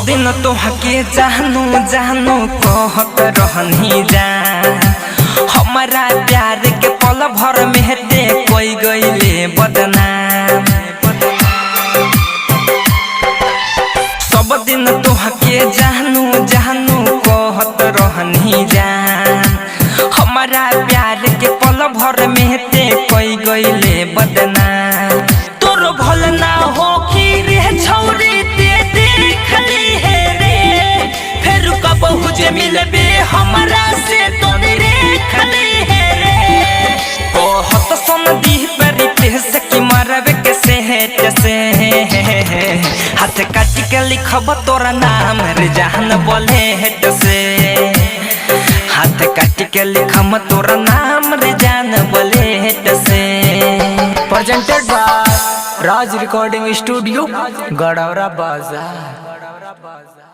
दिन तो हके जानू जानू कहत रहनी जान, हमारा प्यार के पल भर में हटे कोई गईले बदनाम। सब दिन तो हके जानू जानू कहत रहनी जान, हमारा प्यार के पल भर में हटे कोई गईले बदनाम। तोर भल ना हो कि रे छौरी ते देखली है रे, फिर कब हुजे मिलबे हमरा से तोरी रे खली है रे। कहत सुन दी परी पेश की मरबे के सेहत से, हाथ काट के लिखब तोरा नाम रे जान बोले हेट से, हाथ काट के लिखम तोरा नाम रे जान बोले हेट से। Presented by Raj recording studio Gadaura बाजार।